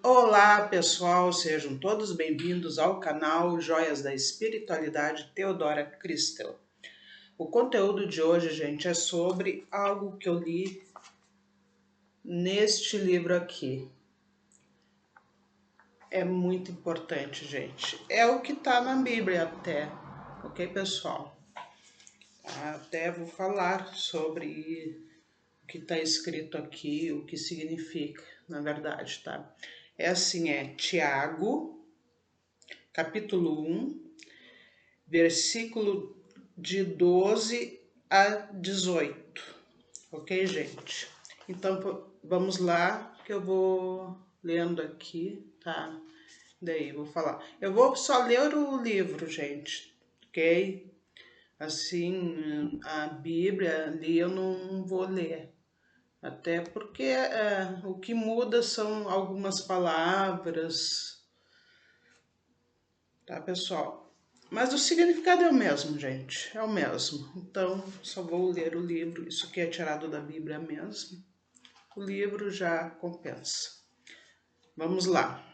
Olá pessoal, sejam todos bem-vindos ao canal Joias da Espiritualidade Teodora Cristel. O conteúdo de hoje, gente, é sobre algo que eu li neste livro aqui. É muito importante, gente. É o que está na Bíblia até, ok, pessoal? Até vou falar sobre o que está escrito aqui, o que significa, na verdade, tá? É assim, é Tiago, capítulo 1, versículo de 12 a 18, ok, gente? Então, vamos lá, que eu vou lendo aqui, tá? Daí, vou falar. Eu vou só ler o livro, gente, ok? Assim, a Bíblia ali eu não vou ler. Até porque o que muda são algumas palavras, tá, pessoal? Mas o significado é o mesmo, gente, é o mesmo. Então, só vou ler o livro, isso aqui é tirado da Bíblia mesmo. O livro já compensa. Vamos lá.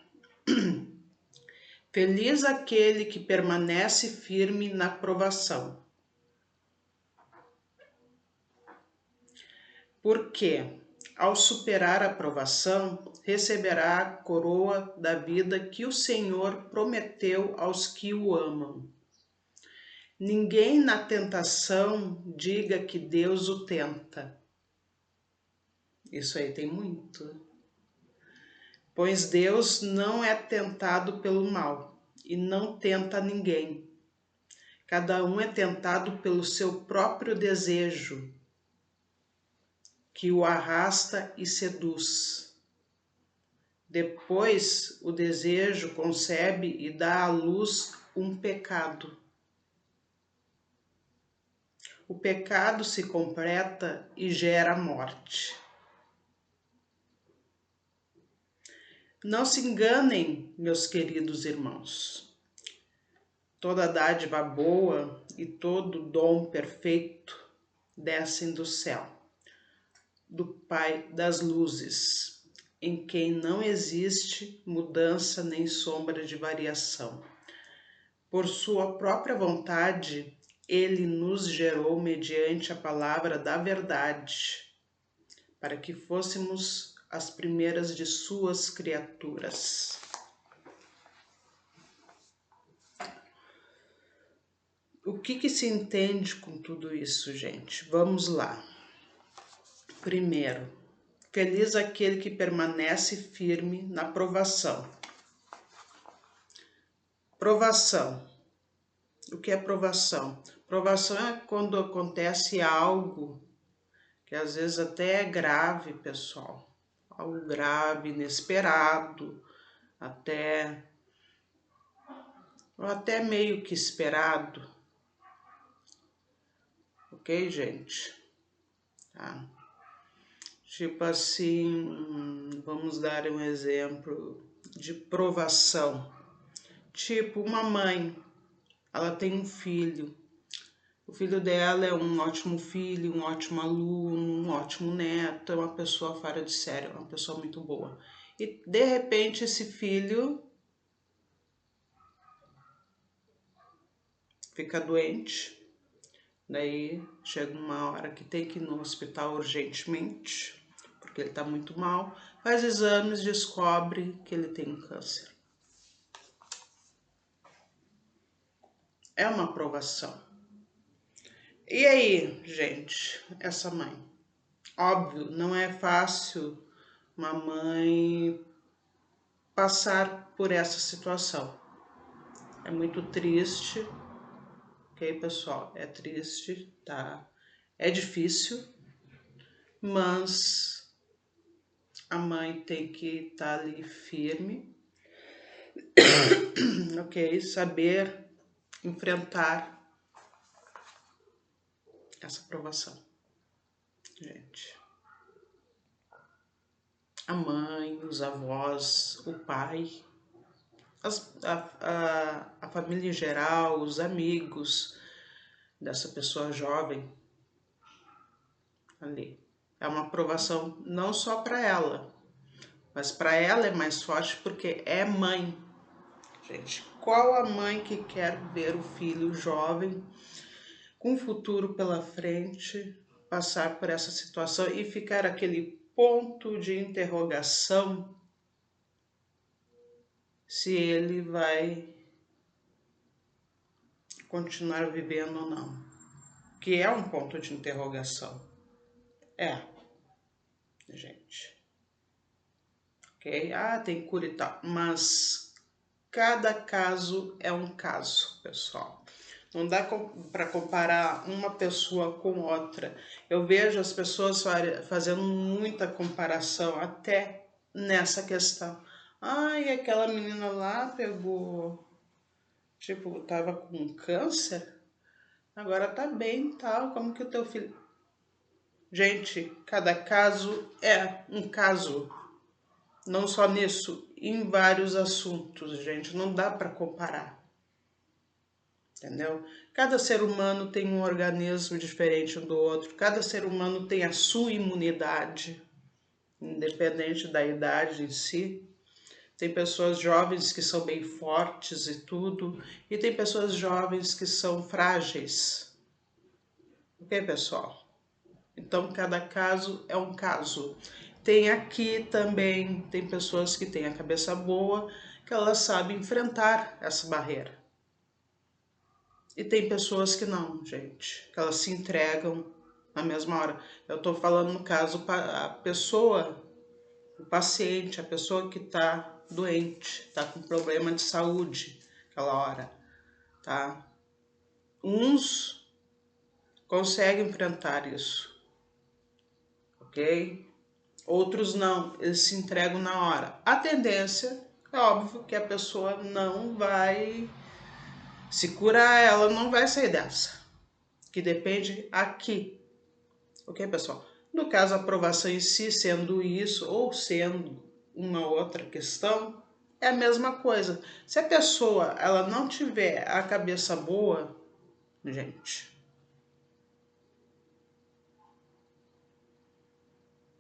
Feliz aquele que permanece firme na provação. Porque, ao superar a provação, receberá a coroa da vida que o Senhor prometeu aos que o amam. Ninguém na tentação diga que Deus o tenta. Isso aí tem muito. Pois Deus não é tentado pelo mal e não tenta ninguém. Cada um é tentado pelo seu próprio desejo, que o arrasta e seduz. Depois, o desejo concebe e dá à luz um pecado. O pecado se completa e gera morte. Não se enganem, meus queridos irmãos. Toda dádiva boa e todo dom perfeito descem do céu, do Pai das luzes, em quem não existe mudança nem sombra de variação. Por sua própria vontade, ele nos gerou mediante a palavra da verdade, para que fôssemos as primeiras de suas criaturas. O que se entende com tudo isso, gente? Vamos lá. Primeiro, feliz aquele que permanece firme na provação. Provação. O que é provação? Provação é quando acontece algo que às vezes até é grave, pessoal. Algo grave, inesperado, até meio que esperado. Ok, gente? Tá. Tipo assim, vamos dar um exemplo de provação. Tipo, uma mãe, ela tem um filho. O filho dela é um ótimo filho, um ótimo aluno, um ótimo neto, é uma pessoa fora de série, uma pessoa muito boa. E de repente esse filho fica doente. Daí chega uma hora que tem que ir no hospital urgentemente, porque ele está muito mal, faz exames, descobre que ele tem câncer. É uma provação. E aí, gente, essa mãe? Óbvio, não é fácil uma mãe passar por essa situação. É muito triste, ok, pessoal? É triste, tá? É difícil, mas a mãe tem que estar ali firme, ok? Saber enfrentar essa provação, gente. A mãe, os avós, o pai, a família em geral, os amigos dessa pessoa jovem ali. É uma provação não só para ela, mas para ela é mais forte porque é mãe. Gente, qual a mãe que quer ver o filho jovem, com um futuro pela frente, passar por essa situação e ficar aquele ponto de interrogação se ele vai continuar vivendo ou não? Que é um ponto de interrogação. É, gente. Ok? Ah, tem cura e tal. Mas cada caso é um caso, pessoal. Não dá para comparar uma pessoa com outra. Eu vejo as pessoas fazendo muita comparação até nessa questão. Ai, aquela menina lá pegou, tipo, tava com câncer, agora tá bem, tal, como que o teu filho... Gente, cada caso é um caso. Não só nisso, em vários assuntos, gente, não dá para comparar. Entendeu? Cada ser humano tem um organismo diferente um do outro, cada ser humano tem a sua imunidade, independente da idade em si. Tem pessoas jovens que são bem fortes e tudo, e tem pessoas jovens que são frágeis. Ok, pessoal? Então, cada caso é um caso. Tem aqui também, tem pessoas que têm a cabeça boa, que elas sabem enfrentar essa barreira. E tem pessoas que não, gente, que elas se entregam na mesma hora. Eu tô falando no caso, a pessoa, o paciente, a pessoa que tá doente, tá com problema de saúde aquela hora, tá? Uns conseguem enfrentar isso, ok? Outros não, eles se entregam na hora. A tendência é óbvio que a pessoa não vai se curar, ela não vai sair dessa, que depende aqui. Ok, pessoal? No caso, a aprovação em si, sendo isso ou sendo uma outra questão, é a mesma coisa. Se a pessoa ela não tiver a cabeça boa, gente,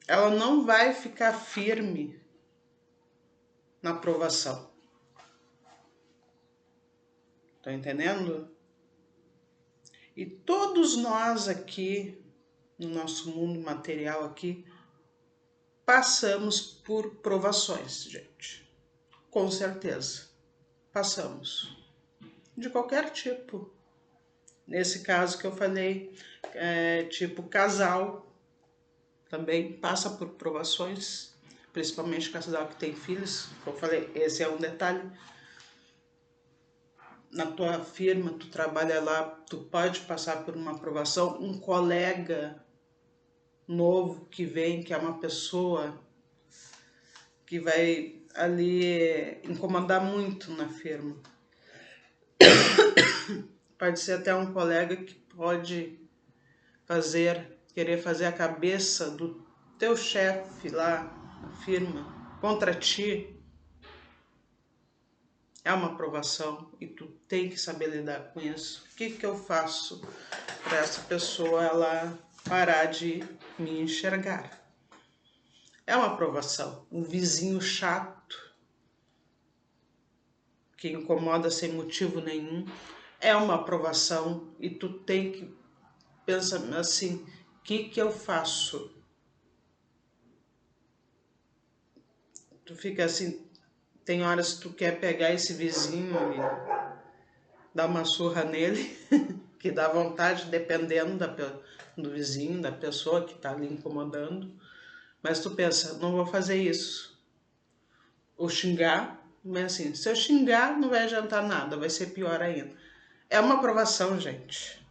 ela não vai ficar firme na aprovação. Tá entendendo? E todos nós aqui, no nosso mundo material aqui, passamos por provações, gente. Com certeza. Passamos. De qualquer tipo. Nesse caso que eu falei, tipo casal, também passa por provações, principalmente casal que tem filhos. Como eu falei, esse é um detalhe. Na tua firma, tu trabalha lá, tu pode passar por uma aprovação. Um colega novo que vem, que é uma pessoa que vai ali incomodar muito na firma. Pode ser até um colega que pode querer fazer a cabeça do teu chefe lá na firma contra ti. É uma aprovação e tu tem que saber lidar com isso. O que que eu faço para essa pessoa ela parar de me enxergar? É uma aprovação. Um vizinho chato que incomoda sem motivo nenhum é uma aprovação e tu tem que pensar assim, o que que eu faço? Tu fica assim, tem horas que tu quer pegar esse vizinho e dar uma surra nele, que dá vontade, dependendo do vizinho, da pessoa que tá ali incomodando. Mas tu pensa, não vou fazer isso. Ou xingar, mas assim, se eu xingar não vai adiantar nada, vai ser pior ainda. É uma aprovação, gente.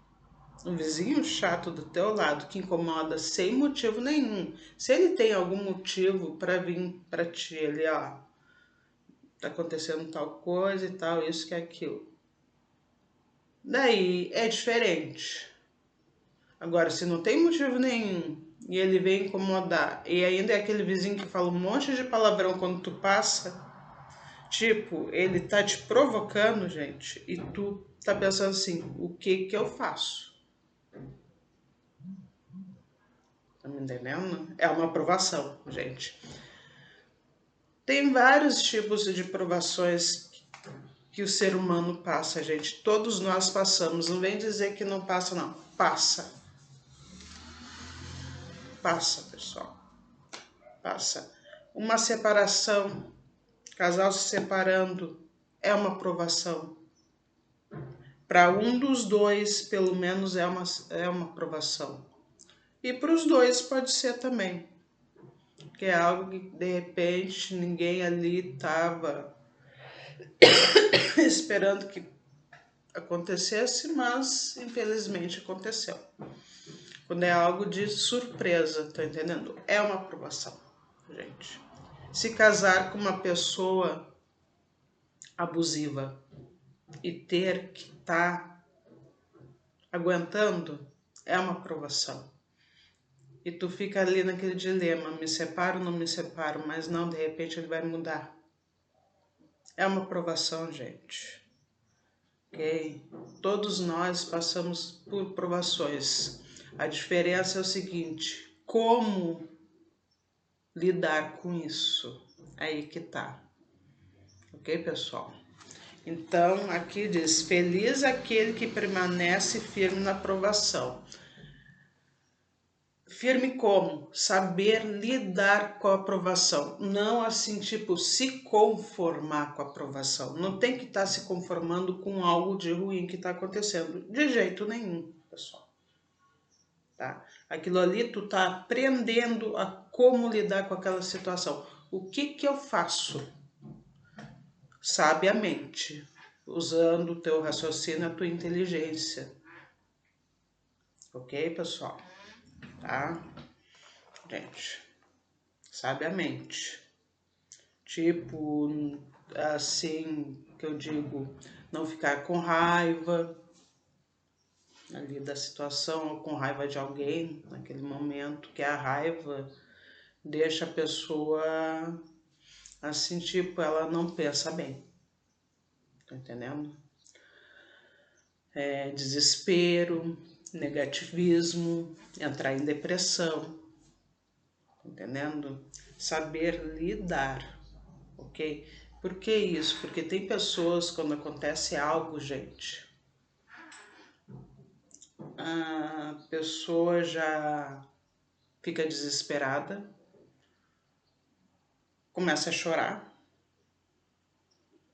Um vizinho chato do teu lado que incomoda sem motivo nenhum. Se ele tem algum motivo para vir para ti, ele, ó, tá acontecendo tal coisa e tal, isso que é aquilo. Daí é diferente. Agora, se não tem motivo nenhum e ele vem incomodar, e ainda é aquele vizinho que fala um monte de palavrão quando tu passa, tipo, ele tá te provocando, gente, e tu tá pensando assim, o que que eu faço? Tá me entendendo? É uma aprovação, gente. Tem vários tipos de provações que o ser humano passa, gente. Todos nós passamos. Não vem dizer que não passa, não. Passa. Passa, pessoal. Passa. Uma separação, casal se separando, é uma provação. Para um dos dois, pelo menos, é uma provação. E para os dois pode ser também. Que é algo que, de repente, ninguém ali estava esperando que acontecesse, mas infelizmente aconteceu. Quando é algo de surpresa, tá entendendo? É uma aprovação, gente. Se casar com uma pessoa abusiva e ter que estar aguentando, é uma aprovação. E tu fica ali naquele dilema, me separo ou não me separo, mas não, de repente ele vai mudar. É uma aprovação, gente. Ok? Todos nós passamos por provações. A diferença é o seguinte, como lidar com isso? Aí que tá. Ok, pessoal? Então, aqui diz, feliz aquele que permanece firme na provação. Firme como? Saber lidar com a aprovação. Não assim, tipo, se conformar com a aprovação. Não tem que estar se conformando com algo de ruim que está acontecendo. De jeito nenhum, pessoal. Tá? Aquilo ali tu tá aprendendo a como lidar com aquela situação. O que eu faço? Sabiamente, usando o teu raciocínio, a tua inteligência. Ok, pessoal? Tá? Gente, sabiamente. Tipo, assim que eu digo, não ficar com raiva ali da situação ou com raiva de alguém naquele momento, que a raiva deixa a pessoa assim, tipo, ela não pensa bem, tá entendendo? Desespero, negativismo, entrar em depressão, tá entendendo? Saber lidar, ok? Por que isso? Porque tem pessoas, quando acontece algo, gente, a pessoa já fica desesperada, começa a chorar,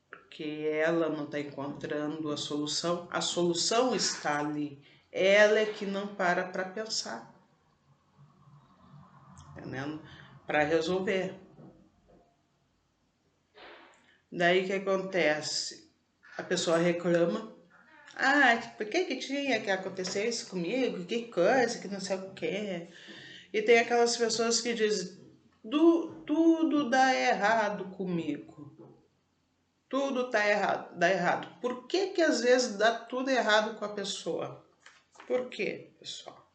porque ela não está encontrando a solução está ali, ela é que não para pensar, entendendo? Para resolver. Daí que acontece? A pessoa reclama, por que tinha que acontecer isso comigo, que coisa, que não sei o que. E tem aquelas pessoas que dizem, tudo dá errado comigo. Tudo dá errado. Por que às vezes dá tudo errado com a pessoa? Por quê, pessoal?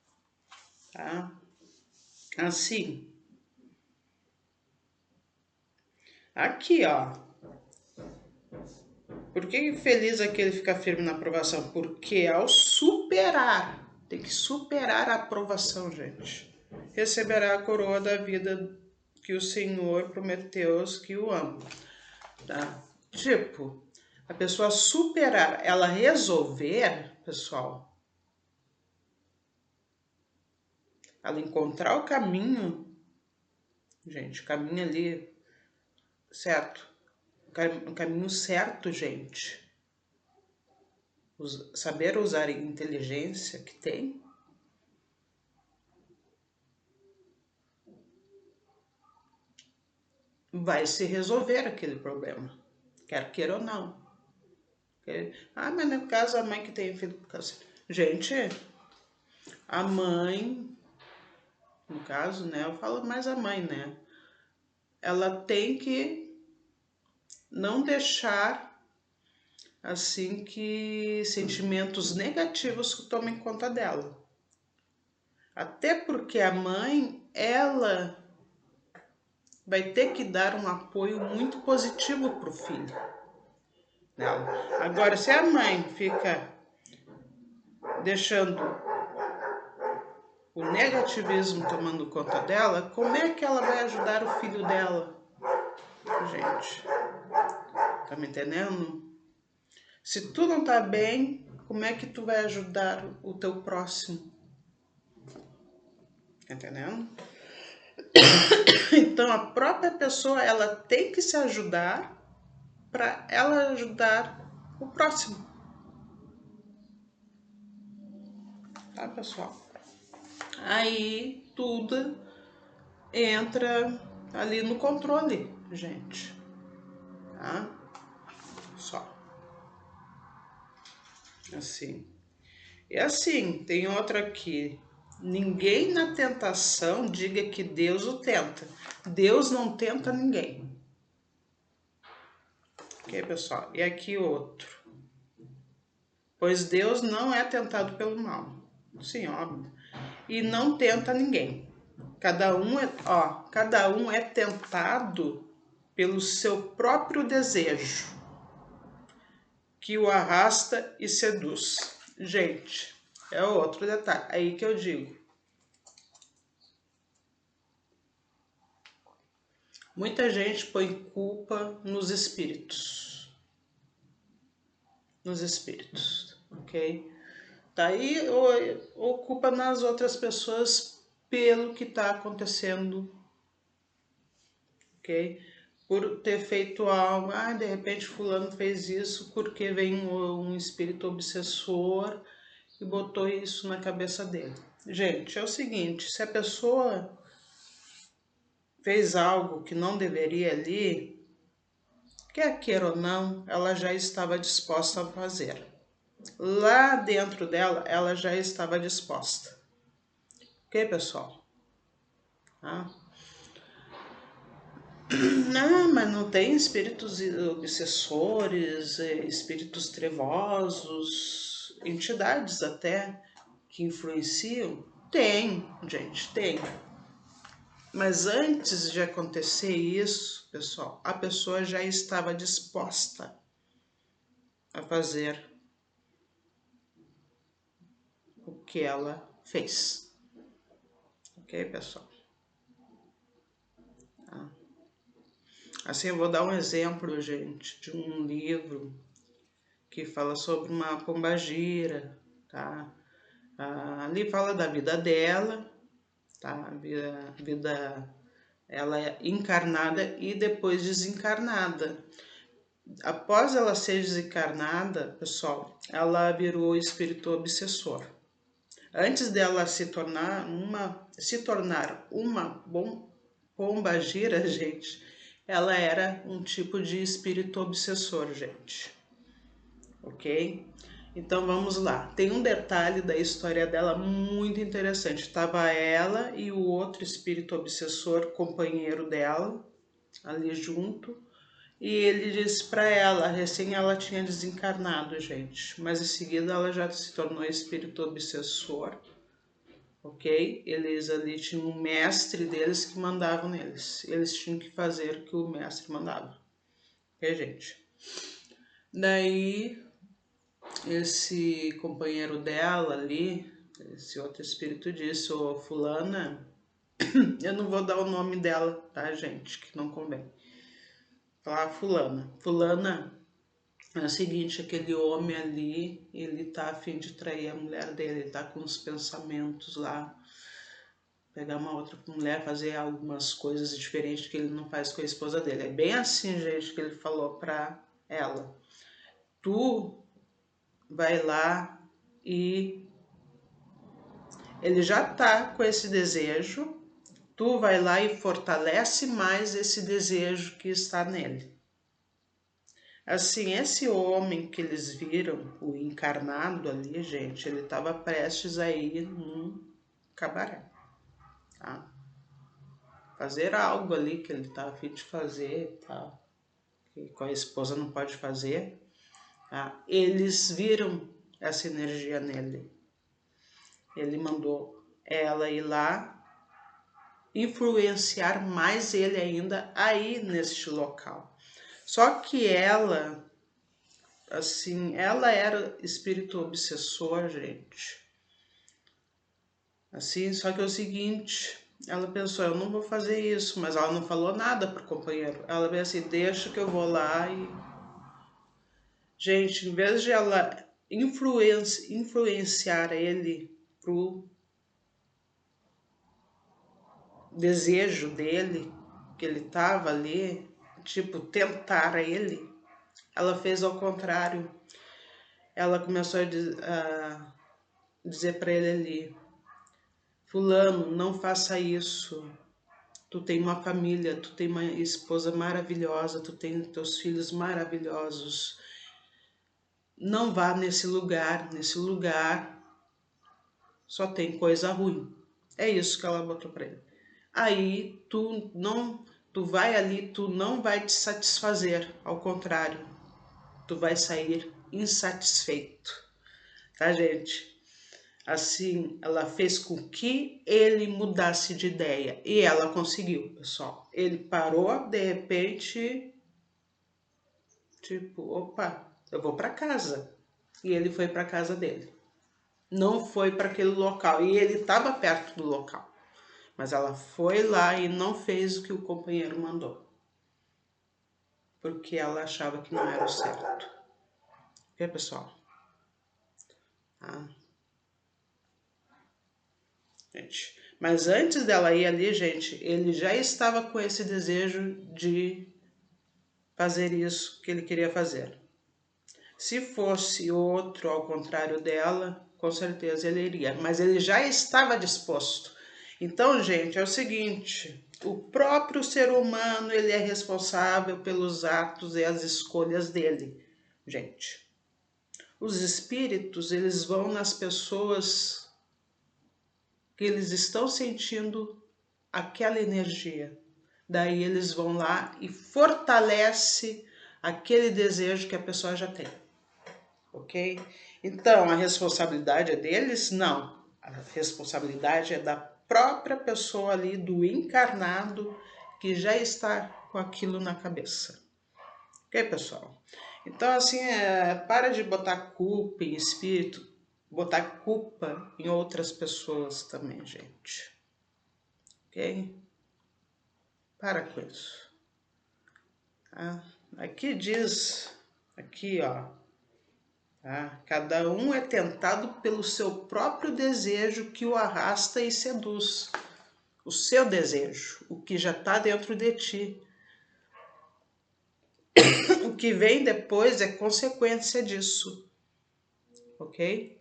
Tá? Assim. Aqui, ó. Por que feliz aquele fica firme na aprovação? Porque ao superar, tem que superar a aprovação, gente. Receberá a coroa da vida que o Senhor prometeu aos que o amam. Tá? Tipo, a pessoa superar, ela resolver, pessoal, ela encontrar o caminho, gente, o caminho ali, certo? O caminho certo, gente. Saber usar a inteligência que tem, vai se resolver aquele problema, quer queira ou não. Mas no caso a mãe que tem filho com câncer. Gente, a mãe, no caso, né, eu falo mais a mãe, né, ela tem que não deixar, assim, que sentimentos negativos tomem conta dela. Até porque a mãe, ela vai ter que dar um apoio muito positivo para o filho dela. Agora, se a mãe fica deixando o negativismo tomando conta dela, como é que ela vai ajudar o filho dela? gente? Tá me entendendo? Se tu não tá bem, como é que tu vai ajudar o teu próximo? Tá entendendo? Então a própria pessoa, ela tem que se ajudar para ela ajudar o próximo. Tá, pessoal? Aí tudo entra ali no controle, gente. Tá? Só. Assim. E assim, tem outra aqui. Ninguém na tentação diga que Deus o tenta. Deus não tenta ninguém. Ok, pessoal? E aqui outro. Pois Deus não é tentado pelo mal. Sim, óbvio. E não tenta ninguém. Cada um é tentado pelo seu próprio desejo, que o arrasta e seduz. Gente, é outro detalhe. Aí que eu digo. Muita gente põe culpa nos espíritos. Nos espíritos, ok? Daí ou culpa nas outras pessoas pelo que está acontecendo, ok? Por ter feito algo, de repente fulano fez isso porque vem um espírito obsessor e botou isso na cabeça dele. Gente, é o seguinte, se a pessoa fez algo que não deveria ali, quer queira ou não, ela já estava disposta a fazer. Lá dentro dela, ela já estava disposta. Ok, pessoal? Ah. Não, mas não tem espíritos obsessores, espíritos trevosos, entidades até que influenciam? Tem, gente, tem. Mas antes de acontecer isso, pessoal, a pessoa já estava disposta a fazer o que ela fez. Ok, pessoal? Tá? Assim, eu vou dar um exemplo, gente, de um livro que fala sobre uma pombagira, tá? Ali fala da vida dela, tá? Vida ela é encarnada e depois desencarnada. Após ela ser desencarnada, pessoal, ela virou espírito obsessor. Antes dela se tornar uma pombagira, gente, ela era um tipo de espírito obsessor, gente. Ok? Então vamos lá. Tem um detalhe da história dela muito interessante. Tava ela e o outro espírito obsessor, companheiro dela, ali junto. E ele disse para ela, recém ela tinha desencarnado, gente. Mas em seguida ela já se tornou espírito obsessor. Ok? Eles ali tinham um mestre deles que mandavam neles. Eles tinham que fazer o que o mestre mandava. Ok, gente? Daí esse companheiro dela ali, esse outro espírito disse, ô fulana, eu não vou dar o nome dela, tá, gente, que não convém. Falar fulana. Fulana, é o seguinte, aquele homem ali, ele tá a fim de trair a mulher dele, ele tá com uns pensamentos lá, pegar uma outra mulher, fazer algumas coisas diferentes que ele não faz com a esposa dele. É bem assim, gente, que ele falou pra ela. Tu vai lá e ele já tá com esse desejo, tu vai lá e fortalece mais esse desejo que está nele. Assim, esse homem que eles viram, o encarnado ali, gente, ele estava prestes a ir num cabaré, tá? Fazer algo ali que ele tá a fim de fazer e tal, que com a esposa não pode fazer, tá? Eles viram essa energia nele. Ele mandou ela ir lá, influenciar mais ele ainda aí neste local. Só que ela, assim, ela era espírito obsessor, gente. Assim, só que é o seguinte, Ela pensou, eu não vou fazer isso, mas ela não falou nada pro companheiro. Ela veio assim, deixa que eu vou lá e... Gente, em vez de ela influenciar ele pro desejo dele, que ele tava ali, tipo, tentar ele, ela fez ao contrário. Ela começou a dizer para ele ali, fulano, não faça isso. Tu tem uma família, tu tem uma esposa maravilhosa, tu tem teus filhos maravilhosos. Não vá nesse lugar só tem coisa ruim. É isso que ela botou para ele. Aí tu vai ali, tu não vai te satisfazer, ao contrário, tu vai sair insatisfeito, tá, gente? Assim, ela fez com que ele mudasse de ideia. E ela conseguiu, pessoal. Ele parou, de repente, tipo, opa, eu vou para casa. E ele foi para casa dele. Não foi para aquele local. E ele estava perto do local. Mas ela foi lá e não fez o que o companheiro mandou. Porque ela achava que não era o certo. Ok, pessoal? Ah, gente. Mas antes dela ir ali, gente, ele já estava com esse desejo de fazer isso que ele queria fazer. Se fosse outro ao contrário dela, com certeza ele iria, mas ele já estava disposto. Então, gente, é o seguinte, o próprio ser humano, ele é responsável pelos atos e as escolhas dele, gente. Os espíritos, eles vão nas pessoas que eles estão sentindo aquela energia. Daí eles vão lá e fortalece aquele desejo que a pessoa já tem. Ok? Então, a responsabilidade é deles? Não. A responsabilidade é da própria pessoa ali, do encarnado, que já está com aquilo na cabeça. Ok, pessoal? Então, assim, para de botar culpa em espírito, botar culpa em outras pessoas também, gente. Ok? Para com isso. Tá? Aqui diz, aqui ó, tá? Cada um é tentado pelo seu próprio desejo que o arrasta e seduz. O seu desejo, o que já está dentro de ti. O que vem depois é consequência disso. Ok?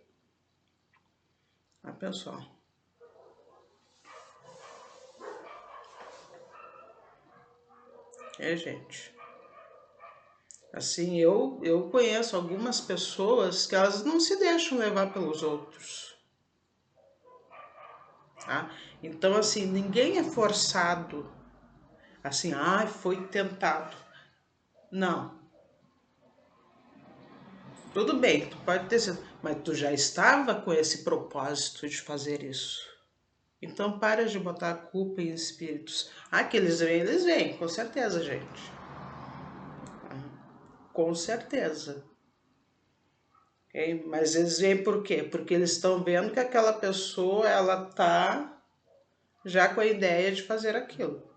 Ah, pessoal. É, gente. Assim, eu conheço algumas pessoas que elas não se deixam levar pelos outros. Tá? Então, assim, ninguém é forçado. Assim, foi tentado. Não. Tudo bem, tu pode ter sido, mas tu já estava com esse propósito de fazer isso. Então, para de botar a culpa em espíritos. Que eles vêm, com certeza, gente. Com certeza. Okay? Mas eles vêm por quê? Porque eles estão vendo que aquela pessoa, ela tá já com a ideia de fazer aquilo.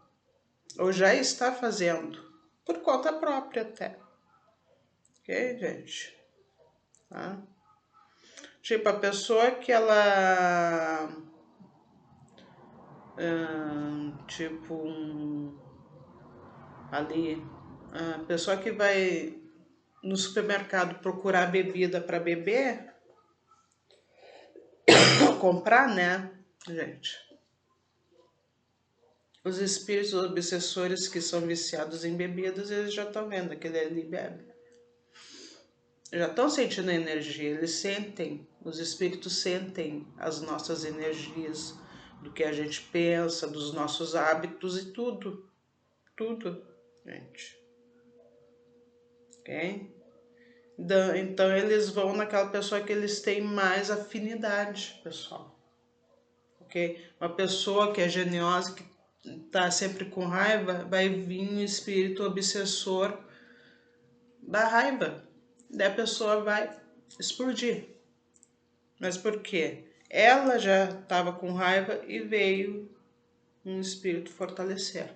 Ou já está fazendo. Por conta própria até. Ok, gente? Tá? Tipo, a pessoa que ela... ali, a pessoa que vai no supermercado procurar bebida para beber, comprar, né, gente? Os espíritos obsessores que são viciados em bebidas, eles já estão vendo que ele ali bebe. Já estão sentindo a energia, eles sentem, os espíritos sentem as nossas energias, do que a gente pensa, dos nossos hábitos e tudo. Tudo, gente. Ok? Então eles vão naquela pessoa que eles têm mais afinidade, pessoal. Ok? Uma pessoa que é geniosa, que está sempre com raiva, vai vir um espírito obsessor da raiva. Daí a pessoa vai explodir. Mas por quê? Ela já estava com raiva e veio um espírito fortalecer.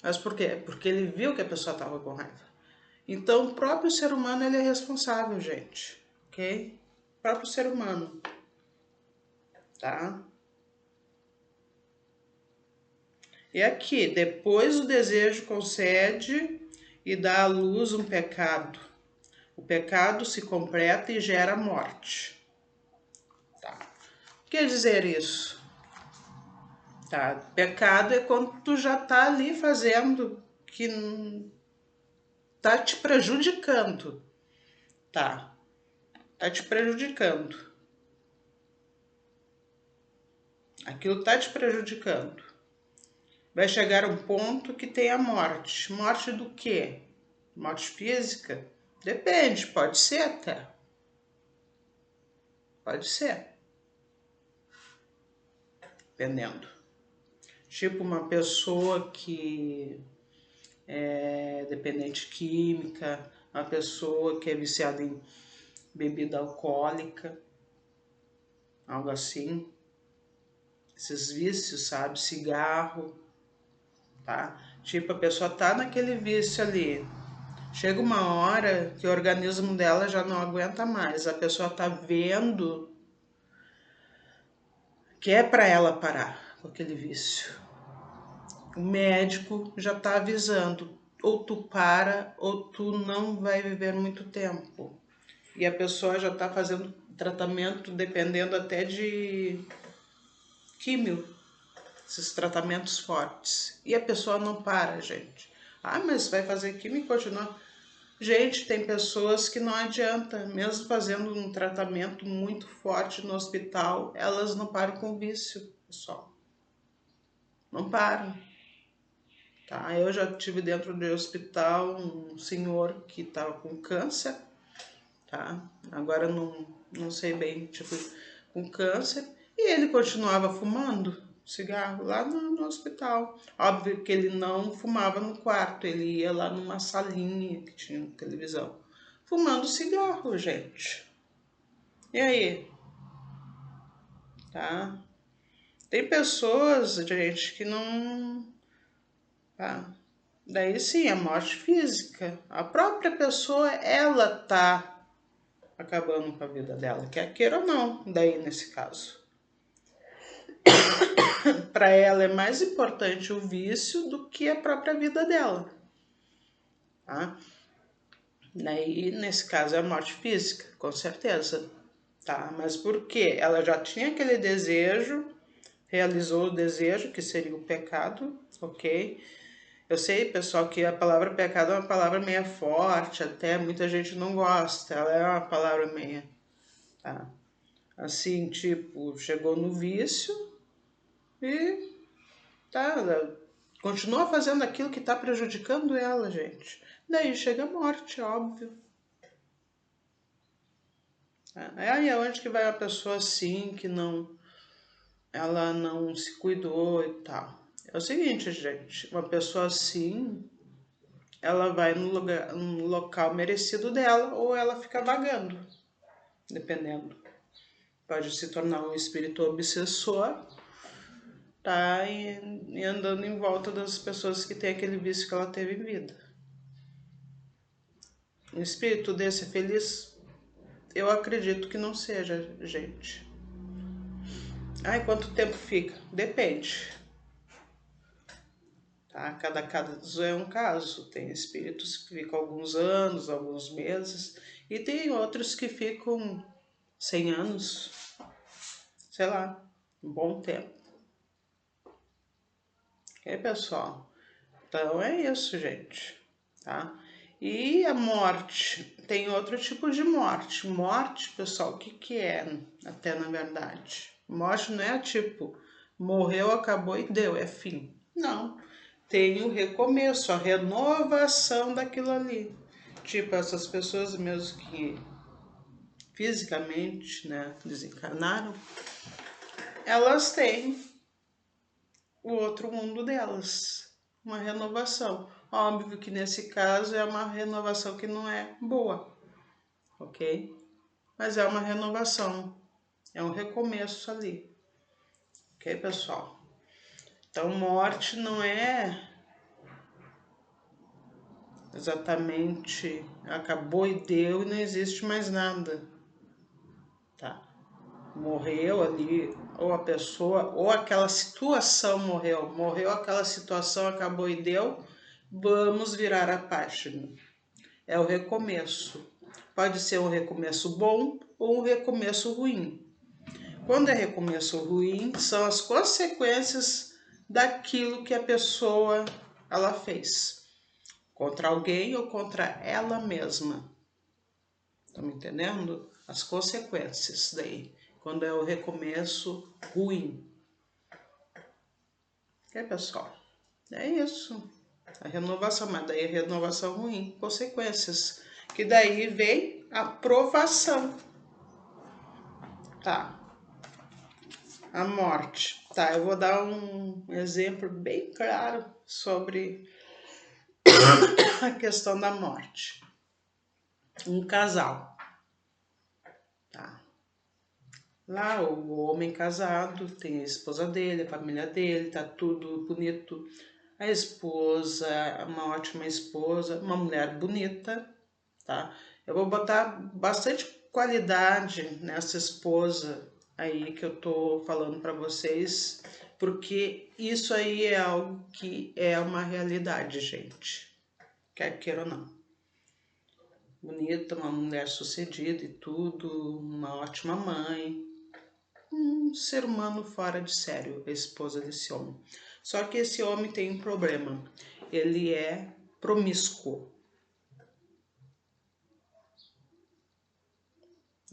Mas por quê? Porque ele viu que a pessoa estava com raiva. Então, o próprio ser humano, ele é responsável, gente. Ok? O próprio ser humano. Tá? E aqui, depois o desejo concede e dá à luz um pecado. O pecado se completa e gera morte. Tá? O que quer dizer isso? Tá? Pecado é quando tu já tá ali fazendo que tá te prejudicando. Tá? Tá te prejudicando. Aquilo tá te prejudicando. Vai chegar um ponto que tem a morte. Morte do quê? Morte física? Depende, pode ser até. Pode ser. Dependendo. Tipo uma pessoa que é dependente química, uma pessoa que é viciada em bebida alcoólica, algo assim. Esses vícios, sabe? Cigarro, tá? Tipo, a pessoa tá naquele vício ali. Chega uma hora que o organismo dela já não aguenta mais. A pessoa tá vendo que é para ela parar com aquele vício. O médico já tá avisando, ou tu para ou tu não vai viver muito tempo. E a pessoa já tá fazendo tratamento dependendo até de químio, esses tratamentos fortes. E a pessoa não para, gente. Ah, mas vai fazer químio e continuar. Gente, tem pessoas que não adianta, mesmo fazendo um tratamento muito forte no hospital, elas não param com vício, pessoal. Não param. Tá? Eu já tive dentro do hospital um senhor que estava com câncer, tá? Agora não sei bem, tipo, com câncer, e ele continuava fumando cigarro lá no hospital. Óbvio que ele não fumava no quarto, ele ia lá numa salinha que tinha televisão, fumando cigarro, gente. E aí? Tá? Tem pessoas, gente, que não... Tá? Daí sim, a morte física. A própria pessoa, ela tá acabando com a vida dela, quer queira ou não, daí nesse caso. Para ela é mais importante o vício do que a própria vida dela. Tá? Daí, nesse caso, é a morte física, com certeza. Tá? Mas por quê? Ela já tinha aquele desejo, realizou o desejo, que seria o pecado, ok? Eu sei, pessoal, que a palavra pecado é uma palavra meio forte, até muita gente não gosta, ela é uma palavra meia, tá? Assim, tipo, chegou no vício e tá, ela continua fazendo aquilo que tá prejudicando ela, gente. Daí chega a morte, óbvio. Aí é onde que vai a pessoa assim, que não, ela não se cuidou e tal. É o seguinte, gente, uma pessoa assim, ela vai no local merecido dela ou ela fica vagando, dependendo. Pode se tornar um espírito obsessor, tá? E andando em volta das pessoas que têm aquele vício que ela teve em vida. Um espírito desse feliz? Eu acredito que não seja, gente. Ai, quanto tempo fica? Depende. Tá? Cada caso é um caso. Tem espíritos que ficam alguns anos, alguns meses, e tem outros que ficam 100 anos, sei lá, um bom tempo. Ok, pessoal? Então é isso, gente. Tá? E a morte? Tem outro tipo de morte. Morte, pessoal, o que que é? Até na verdade. Morte não é tipo, morreu, acabou e deu, é fim. Não. Tem o recomeço, a renovação daquilo ali. Tipo, essas pessoas mesmo que fisicamente, né, desencarnaram, elas têm o outro mundo delas, uma renovação. Óbvio que nesse caso é uma renovação que não é boa, ok? Mas é uma renovação, é um recomeço ali, ok, pessoal? Então, morte não é exatamente acabou e deu e não existe mais nada, tá? Morreu ali, ou a pessoa, ou aquela situação morreu aquela situação, acabou e deu, vamos virar a página. É o recomeço. Pode ser um recomeço bom ou um recomeço ruim. Quando é recomeço ruim, são as consequências daquilo que a pessoa ela fez. Contra alguém ou contra ela mesma. Estão me entendendo? As consequências daí. Quando é o recomeço ruim. Pessoal? É isso. A renovação, mas daí a renovação ruim. Consequências. Que daí vem a provação. Tá. A morte. Tá, eu vou dar um exemplo bem claro sobre a questão da morte. Um casal. Tá. Lá o homem casado, tem a esposa dele, a família dele, tá tudo bonito. A esposa, uma ótima esposa, uma mulher bonita, tá? Eu vou botar bastante qualidade nessa esposa aí que eu tô falando para vocês, porque isso aí é algo que é uma realidade, gente. Quer queira ou não. Bonita, uma mulher sucedida e tudo, uma ótima mãe, um ser humano fora de sério, a esposa desse homem. Só que esse homem tem um problema, ele é promíscuo.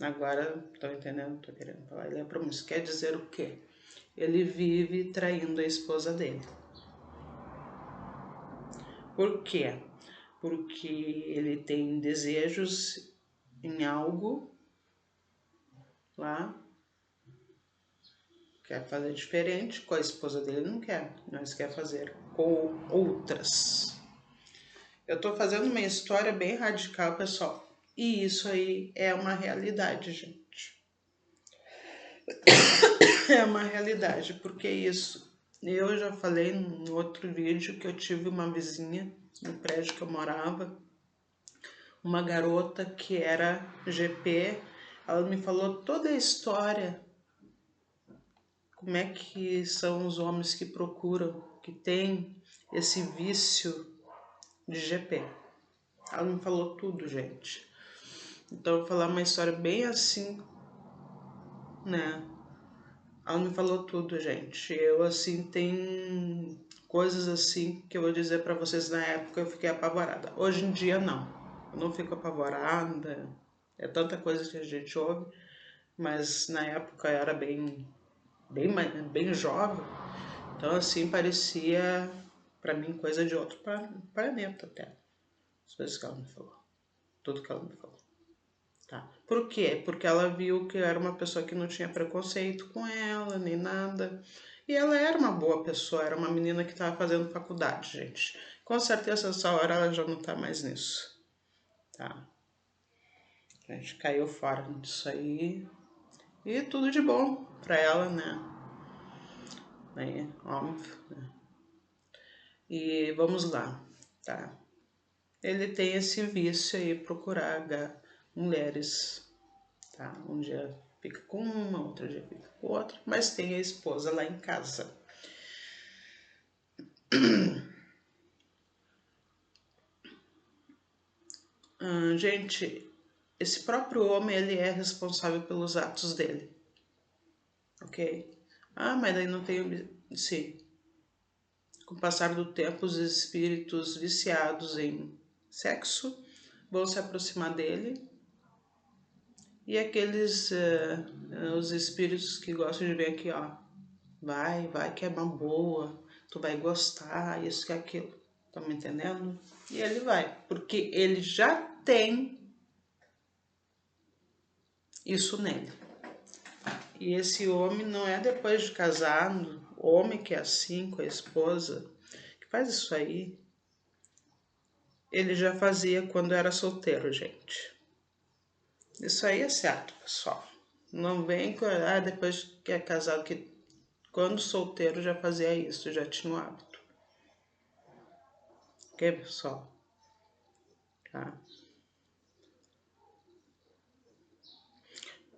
Agora, estou entendendo, estou querendo falar, ele é promíscuo. Quer dizer o quê? Ele vive traindo a esposa dele. Por quê? Porque ele tem desejos em algo lá, quer fazer diferente, com a esposa dele não quer, mas quer fazer com outras. Eu estou fazendo uma história bem radical, pessoal, e isso aí é uma realidade, gente. É uma realidade, porque isso, eu já falei num outro vídeo que eu tive uma vizinha no prédio que eu morava, uma garota que era GP, ela me falou toda a história, como é que são os homens que procuram, que tem esse vício de GP. Ela me falou tudo, gente. Então eu vou falar uma história bem assim, né? Ela me falou tudo, gente. Eu, assim, tem coisas assim que eu vou dizer pra vocês, na época eu fiquei apavorada. Hoje em dia, não. Eu não fico apavorada. É tanta coisa que a gente ouve. Mas na época eu era bem jovem. Então, assim, parecia pra mim coisa de outro planeta até. As coisas que ela me falou. Tudo que ela me falou. Tá. Por quê? Porque ela viu que eu era uma pessoa que não tinha preconceito com ela, nem nada. E ela era uma boa pessoa, era uma menina que estava fazendo faculdade, gente. Com certeza, essa hora ela já não tá mais nisso. Tá? A gente caiu fora disso aí. E tudo de bom pra ela, né? Aí, óbvio, né? E vamos lá, tá? Ele tem esse vício aí, procurar mulheres, tá? Um dia fica com uma, outro dia fica com outra, mas tem a esposa lá em casa. Gente, esse próprio homem, ele é responsável pelos atos dele, ok? Ah, mas daí não tem... Sim. Com o passar do tempo, os espíritos viciados em sexo vão se aproximar dele. E aqueles, os espíritos que gostam de ver aqui, ó, vai que é uma boa, tu vai gostar, isso que aquilo, tá me entendendo? E ele vai, porque ele já tem isso nele. E esse homem não é depois de casado, o homem que é assim com a esposa, que faz isso aí, ele já fazia quando era solteiro, gente. Isso aí é certo, pessoal. Não vem com, depois que é casado que quando solteiro já fazia isso, já tinha o hábito. Ok, pessoal? Tá?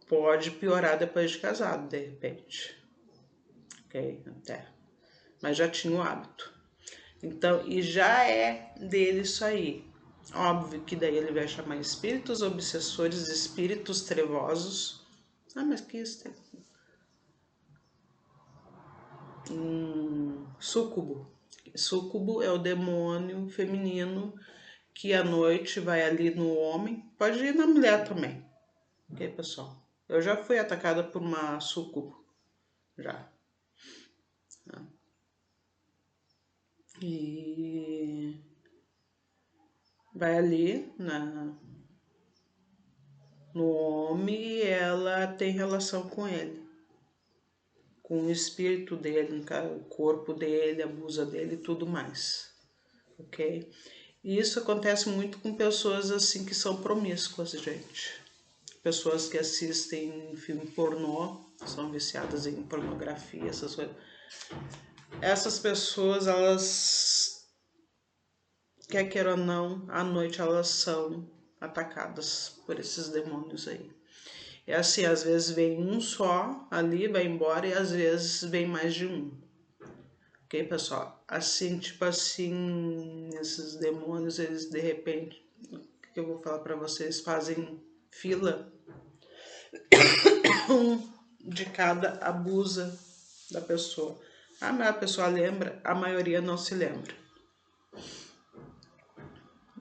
Pode piorar depois de casado, de repente. Ok? Até. Mas já tinha o hábito. Então, e já é dele isso aí. Óbvio que daí ele vai chamar espíritos obsessores, espíritos trevosos. Ah, mas que isso? Súcubo. Súcubo é o demônio feminino que à noite vai ali no homem. Pode ir na mulher também. Ok, pessoal? Eu já fui atacada por uma súcubo. Já. E vai ali no homem e ela tem relação com ele, com o espírito dele, o corpo dele, abusa dele e tudo mais, ok? E isso acontece muito com pessoas assim que são promíscuas, gente. Pessoas que assistem filme pornô, são viciadas em pornografia, essas coisas. Essas pessoas, elas, quer queira ou não, à noite elas são atacadas por esses demônios aí. É assim, às vezes vem um só ali, vai embora, e às vezes vem mais de um. Ok, pessoal? Assim, tipo assim, esses demônios, eles de repente, o que eu vou falar pra vocês, fazem fila. Um de cada abusa da pessoa. Ah, mas a pessoa lembra? A maioria não se lembra.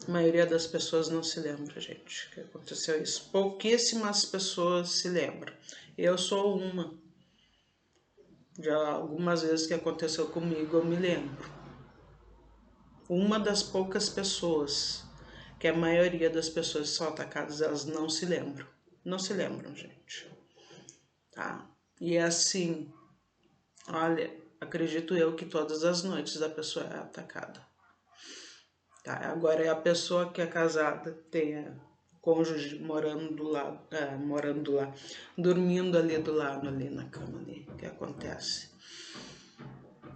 A maioria das pessoas não se lembra, gente, que aconteceu isso. Pouquíssimas pessoas se lembram. Eu sou uma. Já algumas vezes que aconteceu comigo, eu me lembro. Uma das poucas pessoas, que a maioria das pessoas que são atacadas, elas não se lembram. Não se lembram, gente. Tá? E é assim, olha, acredito eu que todas as noites a pessoa é atacada. Tá? Agora é a pessoa que é casada, tem cônjuge morando do lado, morando lá, dormindo ali do lado, ali na cama ali, que acontece.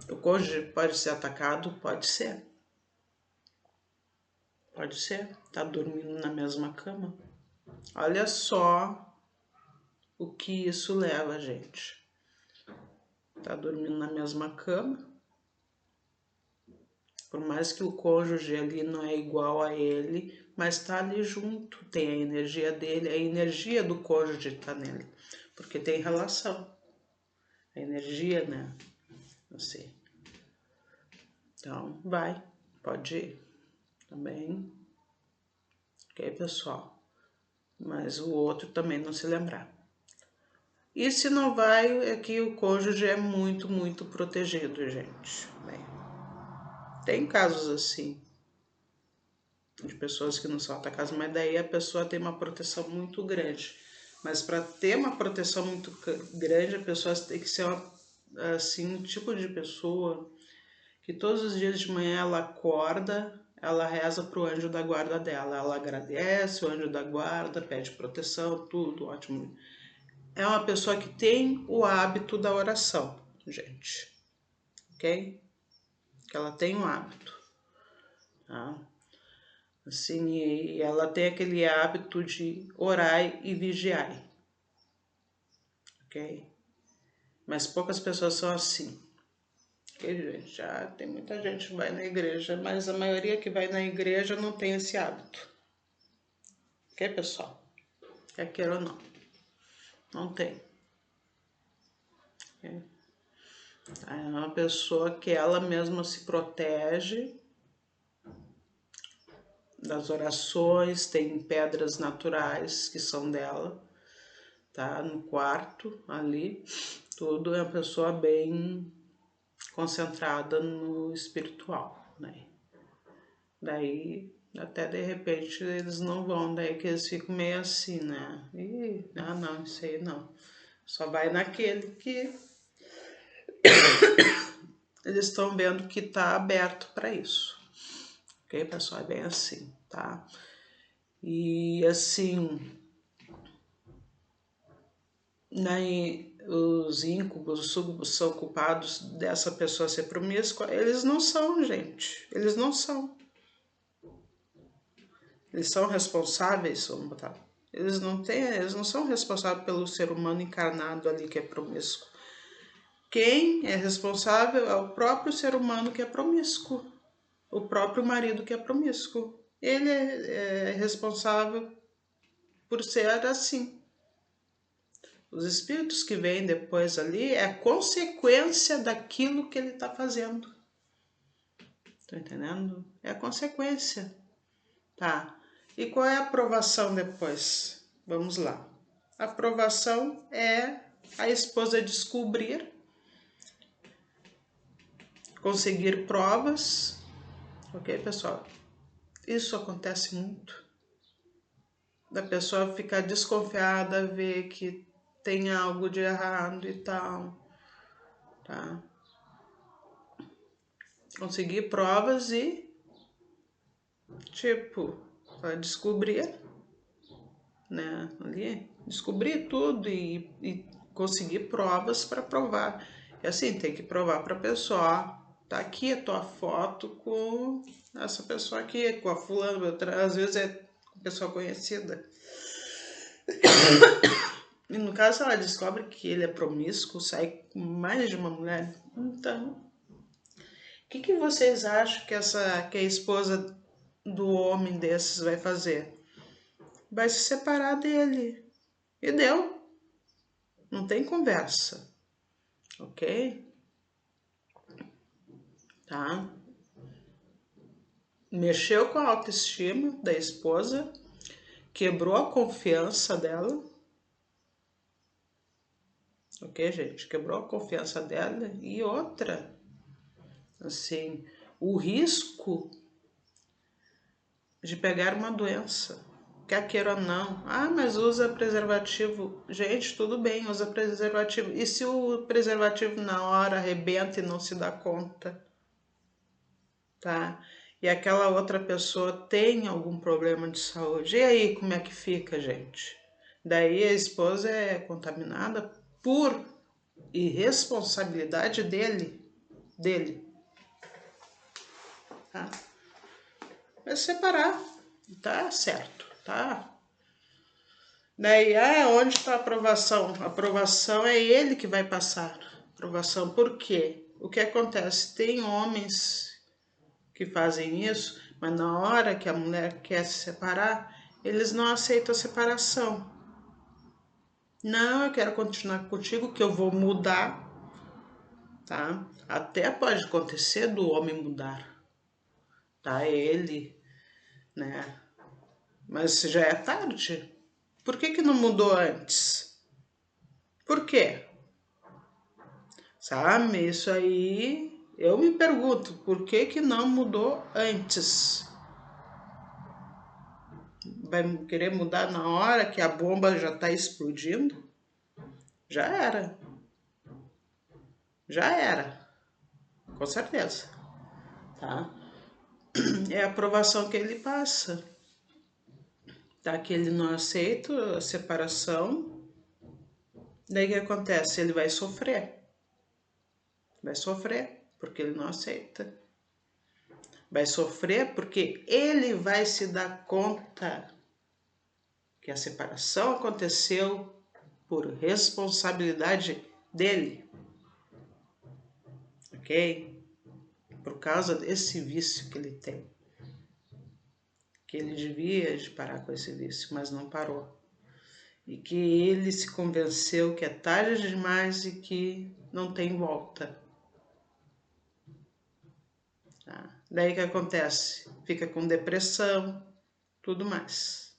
O cônjuge pode ser atacado? Pode ser. Pode ser. Tá dormindo na mesma cama. Olha só o que isso leva, gente. Tá dormindo na mesma cama. Por mais que o cônjuge ali não é igual a ele, mas tá ali junto. Tem a energia dele, a energia do cônjuge tá nele. Porque tem relação. A energia, né? Assim. Então, vai. Pode ir. Também. Ok, pessoal? Mas o outro também não se lembrar. E se não vai, é que o cônjuge é muito, muito protegido, gente. Bem, tem casos assim, de pessoas que não são atacadas, mas daí a pessoa tem uma proteção muito grande. Mas para ter uma proteção muito grande, a pessoa tem que ser assim, um tipo de pessoa que todos os dias de manhã ela acorda, ela reza pro anjo da guarda dela, ela agradece o anjo da guarda, pede proteção, tudo ótimo. É uma pessoa que tem o hábito da oração, gente, ok? Que ela tem um hábito, tá? Assim, e ela tem aquele hábito de orar e vigiar, ok? Mas poucas pessoas são assim, ok, gente? Já tem muita gente que vai na igreja, mas a maioria que vai na igreja não tem esse hábito, ok, pessoal? Quer queira ou não, não tem. Okay? É uma pessoa que ela mesma se protege das orações, tem pedras naturais que são dela, tá? No quarto ali, tudo é uma pessoa bem concentrada no espiritual, né? Daí, até de repente eles não vão, daí que eles ficam meio assim, né? Não, isso aí não. Só vai naquele que eles estão vendo que tá aberto para isso. Ok, pessoal? É bem assim, tá? E assim, Os íncubos, os súcubos são culpados dessa pessoa ser promíscua. Eles não são, gente. Eles não são. Eles são responsáveis, vamos botar. Eles não são responsáveis pelo ser humano encarnado ali que é promíscuo. Quem é responsável é o próprio ser humano que é promíscuo. O próprio marido que é promíscuo. Ele é responsável por ser assim. Os espíritos que vêm depois ali é consequência daquilo que ele está fazendo. Tá entendendo? É a consequência. Tá. E qual é a aprovação depois? Vamos lá. A aprovação é a esposa descobrir, conseguir provas. Ok, pessoal? Isso acontece muito. Da pessoa ficar desconfiada, ver que tem algo de errado e tal. Tá? Conseguir provas e, tipo, para descobrir, né? Ali, descobrir tudo e conseguir provas para provar. E assim, tem que provar para a pessoa, tá aqui a tua foto com essa pessoa aqui, com a fulana, às vezes é pessoa conhecida. E no caso ela descobre que ele é promíscuo, sai com mais de uma mulher. Então, o que vocês acham que que a esposa do homem desses vai fazer? Vai se separar dele. E deu. Não tem conversa. Ok? Tá? Mexeu com a autoestima da esposa, quebrou a confiança dela. Ok, gente? Quebrou a confiança dela. E outra, assim, o risco de pegar uma doença. Quer queira ou não. Ah, mas usa preservativo. Gente, tudo bem, usa preservativo. E se o preservativo na hora arrebenta e não se dá conta? Tá? E aquela outra pessoa tem algum problema de saúde. E aí, como é que fica, gente? Daí a esposa é contaminada por irresponsabilidade dele, tá? Vai separar, tá certo, tá? Daí, onde está a aprovação? A aprovação é ele que vai passar. Aprovação, por quê? O que acontece? Tem homens que fazem isso, mas na hora que a mulher quer se separar, eles não aceitam a separação. Não, eu quero continuar contigo, que eu vou mudar, tá? Até pode acontecer do homem mudar, tá? Ele, né? Mas já é tarde. Por que não mudou antes? Por quê? Sabe, isso aí eu me pergunto, por que não mudou antes? Vai querer mudar na hora que a bomba já está explodindo? Já era. Já era. Com certeza. Tá? É a aprovação que ele passa. Tá? Que ele não aceita a separação. Daí o que acontece? Ele vai sofrer. Vai sofrer porque ele não aceita. Vai sofrer porque ele vai se dar conta que a separação aconteceu por responsabilidade dele, ok? Por causa desse vício que ele tem, que ele devia de parar com esse vício, mas não parou. E que ele se convenceu que é tarde demais e que não tem volta. Tá? Daí o que acontece? Fica com depressão, tudo mais,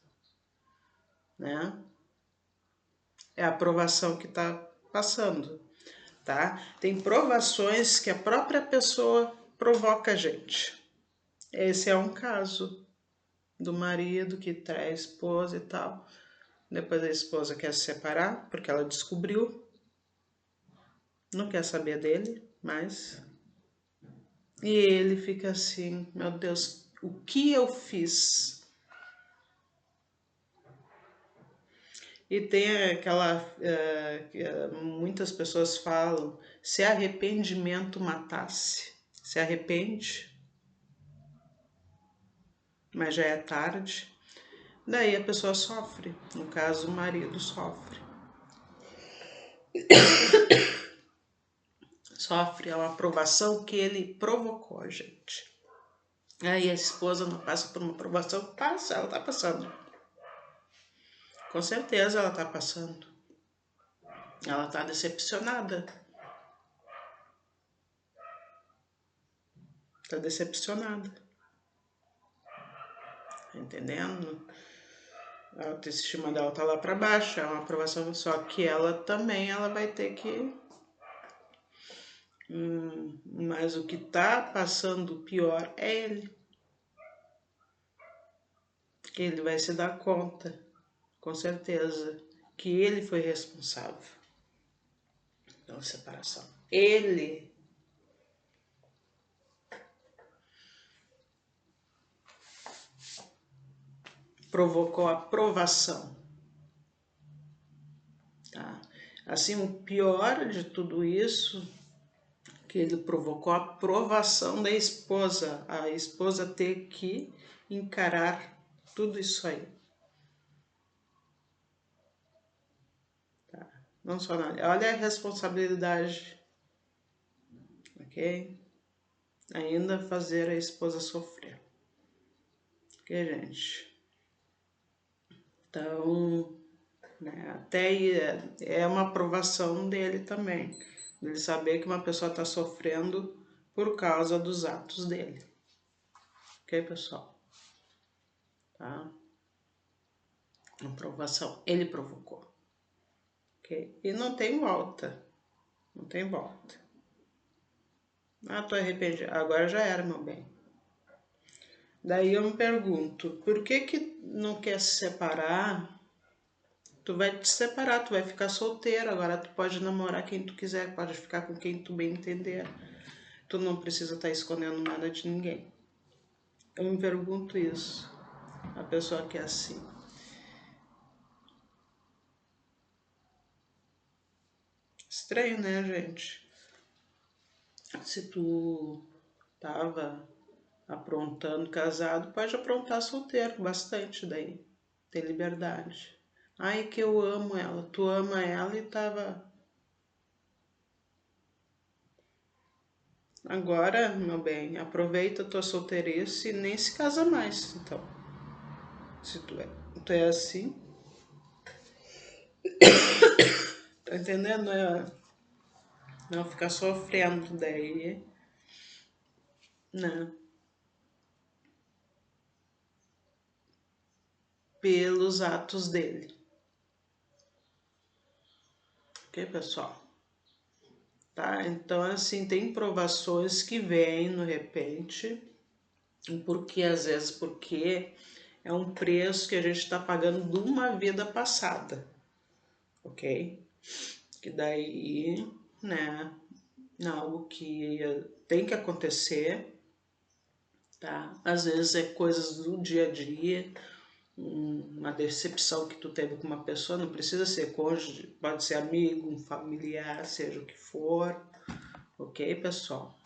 né? É a aprovação que está passando, tá? Tem provações que a própria pessoa provoca a gente. Esse é um caso do marido que trai a esposa e tal. Depois a esposa quer se separar porque ela descobriu, não quer saber dele, mas... E ele fica assim, meu Deus, o que eu fiz? E tem aquela, que muitas pessoas falam, se arrependimento matasse. Se arrepende, mas já é tarde. Daí a pessoa sofre, no caso o marido sofre. Sofre, é uma provação que ele provocou, gente. Aí a esposa não passa por uma provação? Passa, ela tá passando. Com certeza ela tá passando. Ela tá decepcionada. Tá decepcionada. Tá entendendo? A autoestima dela tá lá pra baixo, é uma aprovação, só que ela também ela vai ter que... mas o que tá passando pior é ele. Que ele vai se dar conta, com certeza, que ele foi responsável pela separação. Ele provocou a provação, tá? Assim, o pior de tudo isso, que ele provocou a provação da esposa, a esposa ter que encarar tudo isso aí. Tá? Não só nada. Olha a responsabilidade, ok? Ainda fazer a esposa sofrer. Ok, gente? Então, né, até aí é uma aprovação dele também. Ele saber que uma pessoa está sofrendo por causa dos atos dele. Ok, pessoal? Tá? Aprovação. Ele provocou. Ok? E não tem volta. Não tem volta. Ah, tô arrependido. Agora já era, meu bem. Daí eu me pergunto, por que não quer se separar? Tu vai te separar, tu vai ficar solteiro. Agora tu pode namorar quem tu quiser, pode ficar com quem tu bem entender. Tu não precisa estar escondendo nada de ninguém. Eu me pergunto isso. A pessoa que é assim. Estranho, né, gente? Se tu tava aprontando casado, pode aprontar solteiro bastante daí. Tem liberdade. Ai, que eu amo ela. Tu ama ela e tava... Agora, meu bem, aproveita tua solteirice e nem se casa mais, então. Se tu é assim, tá entendendo? Não ficar sofrendo daí, né? Pelos atos dele. Ok, pessoal? Tá? Então, assim, tem provações que vêm no repente, porque às vezes porque é um preço que a gente está pagando de uma vida passada, ok? Que daí, né, é algo que tem que acontecer, tá? Às vezes é coisas do dia a dia, uma decepção que tu teve com uma pessoa, não precisa ser cônjuge, pode ser amigo, um familiar, seja o que for, ok, pessoal?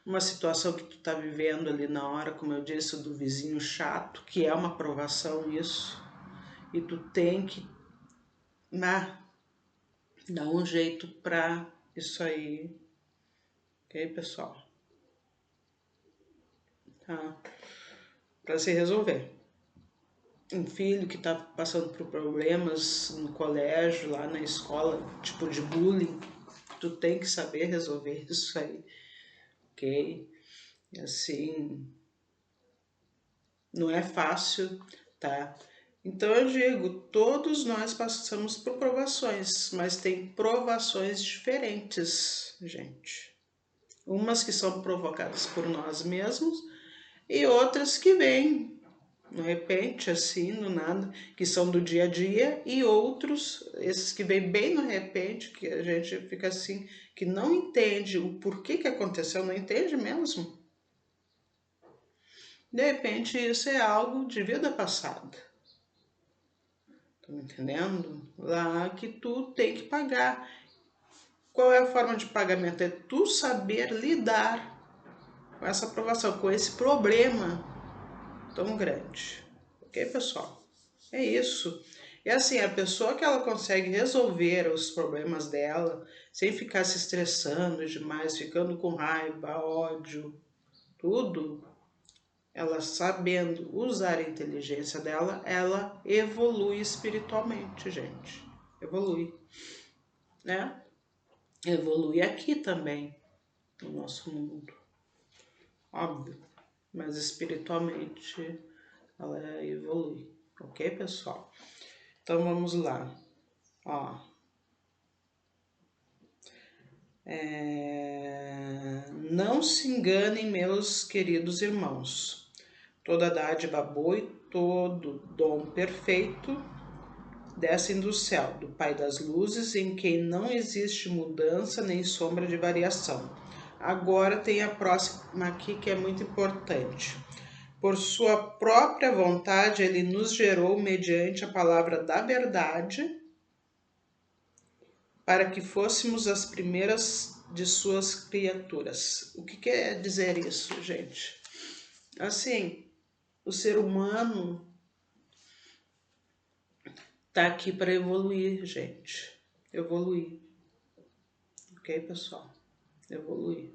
Uma situação que tu tá vivendo ali na hora, como eu disse, do vizinho chato, que é uma provação isso, e tu tem que dar um jeito pra isso aí, ok, pessoal? Tá? Pra se resolver. Um filho que tá passando por problemas no colégio, lá na escola, tipo de bullying, tu tem que saber resolver isso aí, ok? Assim, não é fácil, tá? Então eu digo, todos nós passamos por provações, mas tem provações diferentes, gente. Umas que são provocadas por nós mesmos e outras que vêm de repente, assim, do nada, que são do dia a dia, e outros, esses que vêm bem no repente, que a gente fica assim, que não entende o porquê que aconteceu, não entende mesmo. De repente, isso é algo de vida passada. Tá me entendendo? Lá que tu tem que pagar. Qual é a forma de pagamento? É tu saber lidar com essa aprovação, com esse problema tão grande. Ok, pessoal? É isso. É assim, a pessoa que ela consegue resolver os problemas dela, sem ficar se estressando demais, ficando com raiva, ódio, tudo, ela sabendo usar a inteligência dela, ela evolui espiritualmente, gente. Evolui, né? Evolui aqui também, no nosso mundo. Óbvio, mas espiritualmente ela evolui, ok, pessoal? Então vamos lá, ó. Não se enganem, meus queridos irmãos. Toda dádiva boa e todo dom perfeito descem do céu, do Pai das luzes, em quem não existe mudança nem sombra de variação. Agora tem a próxima aqui que é muito importante. Por sua própria vontade, ele nos gerou mediante a palavra da verdade, para que fôssemos as primeiras de suas criaturas. O que quer dizer isso, gente? Assim, o ser humano tá aqui para evoluir, gente. Evoluir. Ok, pessoal? Evoluir.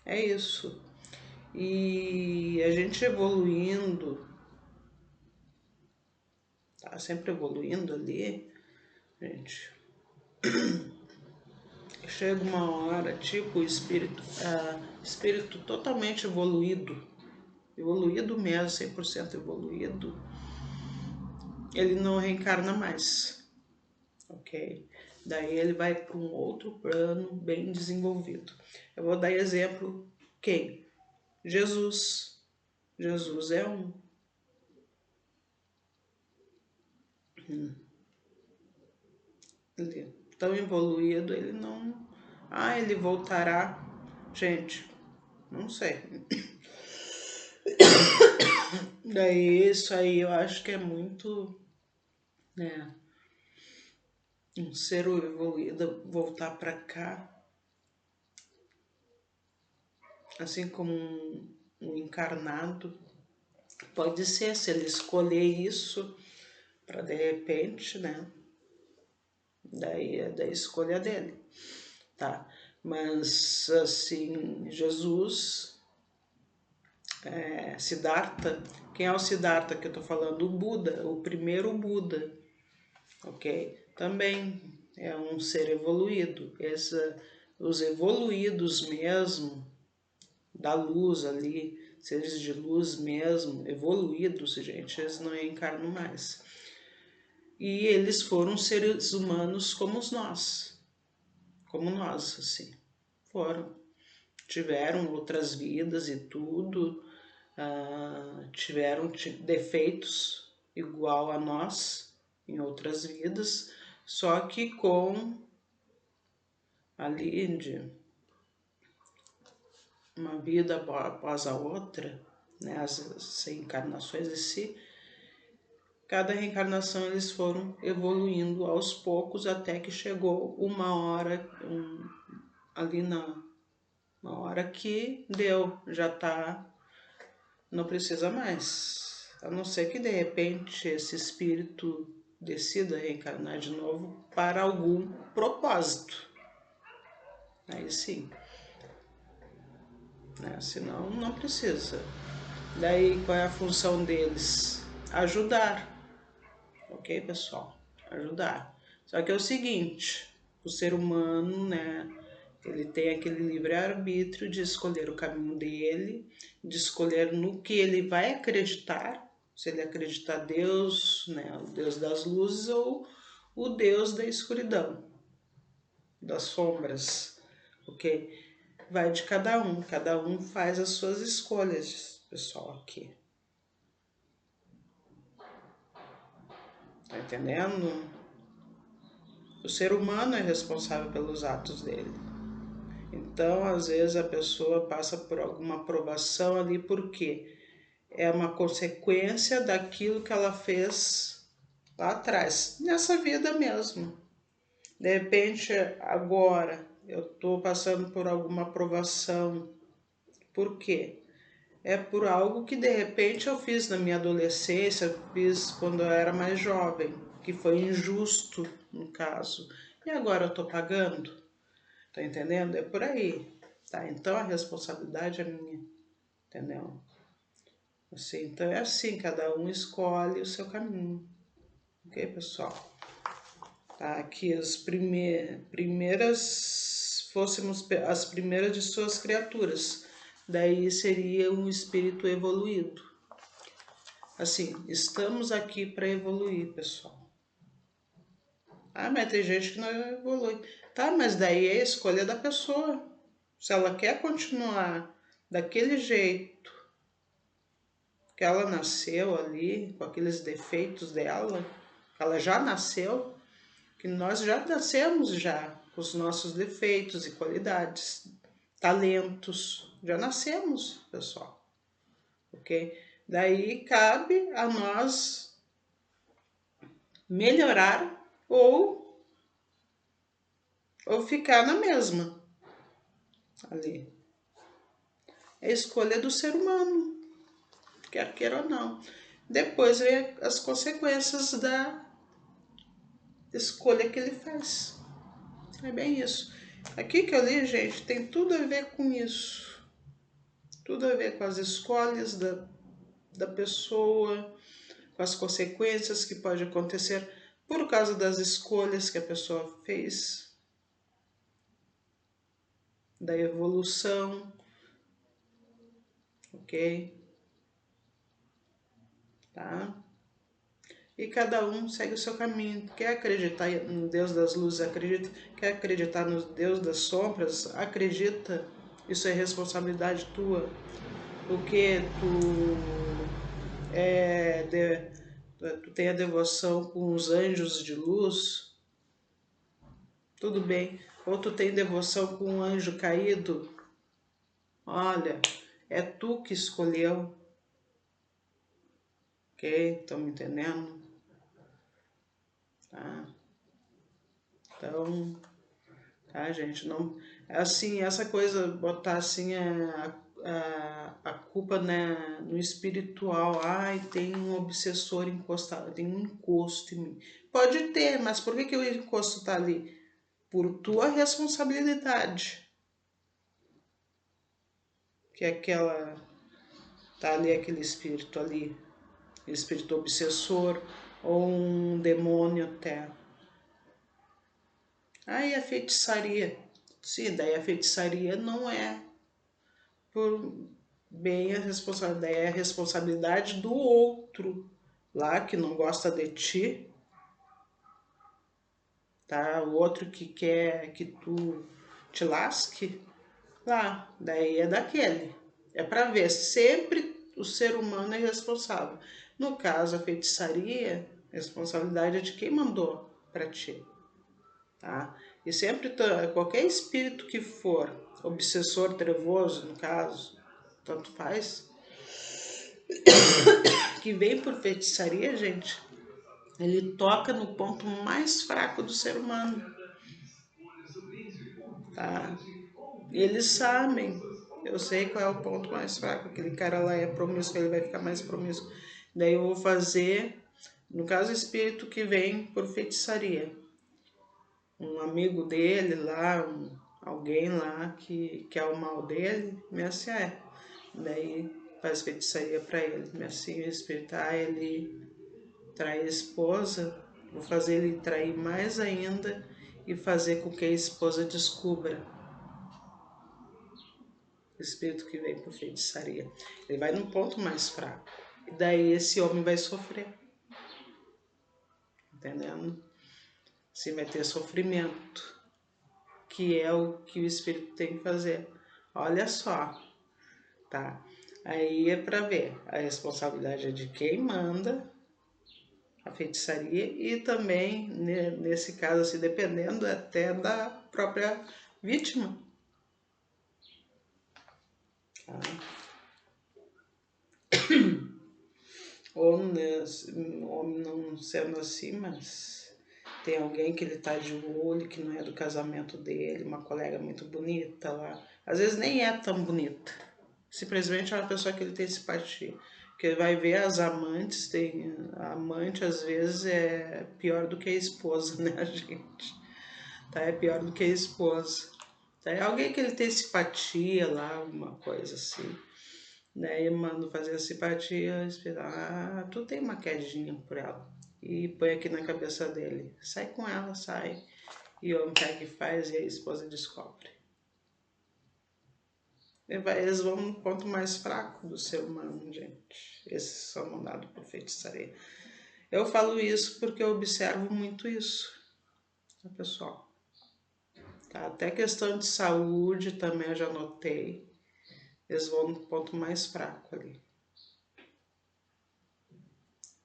É isso. E a gente evoluindo, tá sempre evoluindo ali, gente. Chega uma hora, tipo, o espírito totalmente evoluído, evoluído mesmo, 100% evoluído, ele não reencarna mais, ok? Daí ele vai para um outro plano bem desenvolvido. Eu vou dar exemplo, quem? Jesus. Jesus é um. Ele é tão evoluído, ele não... Ah, ele voltará. Gente, não sei. Daí isso aí eu acho que é muito, né, um ser evoluído voltar para cá, assim como um encarnado. Pode ser, se ele escolher isso para de repente, né, daí é da escolha dele, tá? Mas assim, Jesus, Siddhartha, quem é o Siddhartha que eu tô falando? O Buda, o primeiro Buda, ok? Também é um ser evoluído. Os evoluídos mesmo, da luz ali, seres de luz mesmo, evoluídos, gente, eles não reencarnam mais. E eles foram seres humanos como nós, assim, foram. Tiveram outras vidas e tudo, tiveram defeitos igual a nós em outras vidas, só que com ali de uma vida após a outra, né, as reencarnações em si, cada reencarnação eles foram evoluindo aos poucos até que chegou uma hora, ali na uma hora que deu, já tá, não precisa mais. A não ser que de repente esse espírito decida reencarnar de novo para algum propósito. Aí sim. Né? Senão não precisa. Daí qual é a função deles? Ajudar. Ok, pessoal? Ajudar. Só que é o seguinte, o ser humano, né, ele tem aquele livre-arbítrio de escolher o caminho dele, de escolher no que ele vai acreditar, se ele acreditar Deus, né, o Deus das luzes ou o Deus da escuridão, das sombras, ok? Vai de cada um faz as suas escolhas, pessoal, aqui. Tá entendendo? O ser humano é responsável pelos atos dele. Então, às vezes, a pessoa passa por alguma provação ali, porque é uma consequência daquilo que ela fez lá atrás, nessa vida mesmo. De repente, agora, eu estou passando por alguma provação. Por quê? É por algo que de repente eu fiz na minha adolescência, fiz quando eu era mais jovem, que foi injusto, no caso. E agora eu estou pagando. Tá entendendo? É por aí. Tá? Então a responsabilidade é minha. Entendeu? Assim, então é assim, cada um escolhe o seu caminho. Ok, pessoal? Tá? Que as primeiras fôssemos as primeiras de suas criaturas. Daí seria um espírito evoluído. Assim, estamos aqui para evoluir, pessoal. Ah, mas tem gente que não evolui. Tá, mas daí é a escolha da pessoa. Se ela quer continuar daquele jeito que ela nasceu ali, com aqueles defeitos dela, ela já nasceu, que nós já nascemos já com os nossos defeitos e qualidades, talentos, já nascemos, pessoal, ok? Daí cabe a nós melhorar ou ficar na mesma ali. É a escolha do ser humano, quer queira ou não. Depois vem as consequências da escolha que ele faz. É bem isso. Aqui que eu li, gente, tem tudo a ver com isso. Tudo a ver com as escolhas da pessoa, com as consequências que pode acontecer por causa das escolhas que a pessoa fez, da evolução, ok? Tá? E cada um segue o seu caminho. Quer acreditar no Deus das luzes, acredita. Quer acreditar no Deus das sombras, acredita. Isso é responsabilidade tua. Porque tu tem a devoção com os anjos de luz, tudo bem. Ou tu tem devoção com um anjo caído, olha, é tu que escolheu. Ok? Estão me entendendo? Tá? Então, tá, gente? Não, assim, essa coisa, botar assim a culpa, né, no espiritual. Ai, tem um obsessor encostado, tem um encosto em mim. Pode ter, mas por que o encosto tá ali? Por tua responsabilidade. Que é aquela, tá ali aquele espírito ali, espírito obsessor ou um demônio até. Aí a feitiçaria. Sim, daí a feitiçaria não é por bem a responsabilidade, daí é a responsabilidade do outro lá que não gosta de ti, tá? O outro que quer que tu te lasque, lá, daí é daquele. É para ver, sempre o ser humano é responsável. No caso, a feitiçaria, a responsabilidade é de quem mandou para ti, tá? E sempre, qualquer espírito que for, obsessor trevoso, no caso, tanto faz, que vem por feitiçaria, gente, ele toca no ponto mais fraco do ser humano, tá? E eles sabem, eu sei qual é o ponto mais fraco, aquele cara lá é promíscuo, ele vai ficar mais promíscuo. Daí eu vou fazer, no caso, espírito que vem por feitiçaria. Um amigo dele lá, alguém lá que quer o mal dele, me assim é. Daí faz feitiçaria para ele, me assim, o espírito, ele trai a esposa, vou fazer ele trair mais ainda e fazer com que a esposa descubra. O espírito que vem por feitiçaria. Ele vai num ponto mais fraco. E daí esse homem vai sofrer. Entendendo? Assim vai ter sofrimento. Que é o que o espírito tem que fazer. Olha só. Tá? Aí é para ver. A responsabilidade é de quem manda a feitiçaria e também, nesse caso, assim, dependendo até da própria vítima. Tá? homem não sendo assim, mas tem alguém que ele tá de olho, que não é do casamento dele, uma colega muito bonita lá. Às vezes nem é tão bonita, simplesmente é uma pessoa que ele tem simpatia. Que ele vai ver as amantes, tem a amante às vezes é pior do que a esposa, né, gente? Tá? É pior do que a esposa. Tá? É alguém que ele tem simpatia lá, alguma coisa assim. Né? E manda fazer a simpatia, tu tem uma quedinha por ela. E põe aqui na cabeça dele. Sai com ela, sai. E o homem pega e faz e a esposa descobre. Eles vão no ponto mais fraco do ser humano, gente. Esses são mandados por feitiçaria. Eu falo isso porque eu observo muito isso, tá, pessoal? Tá? Até questão de saúde também eu já notei. Eles vão no ponto mais fraco ali.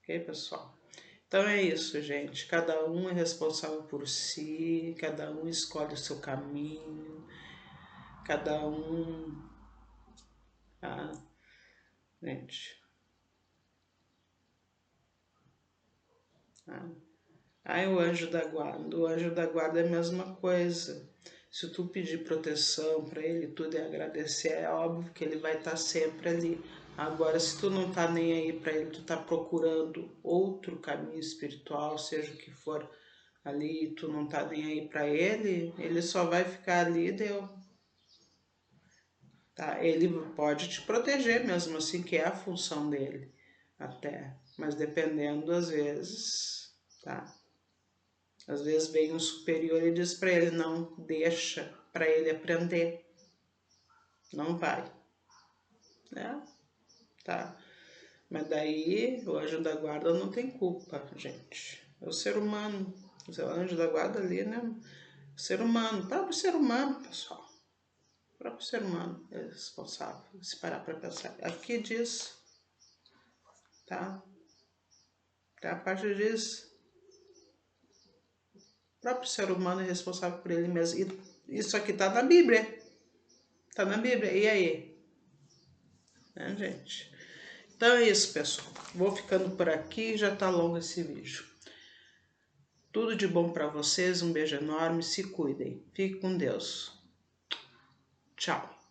Ok, pessoal? Então é isso, gente. Cada um é responsável por si, cada um escolhe o seu caminho, cada um. Tá? Gente. Tá? Aí o anjo da guarda. O anjo da guarda é a mesma coisa. Se tu pedir proteção para ele, tudo e agradecer, é óbvio que ele vai estar sempre ali. Agora, se tu não tá nem aí para ele, tu tá procurando outro caminho espiritual, seja o que for ali, tu não tá nem aí para ele só vai ficar ali, deu. Tá? Ele pode te proteger mesmo assim, que é a função dele, até. Mas dependendo, às vezes, tá? Às vezes vem um superior e diz para ele, não, deixa para ele aprender. Não vai, né? Tá? Mas daí o anjo da guarda não tem culpa, gente. É o ser humano. O anjo da guarda ali, né? O ser humano, o próprio ser humano, pessoal. O próprio ser humano é responsável, se parar para pensar. Aqui diz, tá? Tá? A parte diz, o próprio ser humano é responsável por ele mesmo. E isso aqui tá na Bíblia. Tá na Bíblia. E aí? Né, gente? Então é isso, pessoal. Vou ficando por aqui, já tá longo esse vídeo. Tudo de bom para vocês, um beijo enorme, se cuidem. Fique com Deus. Tchau.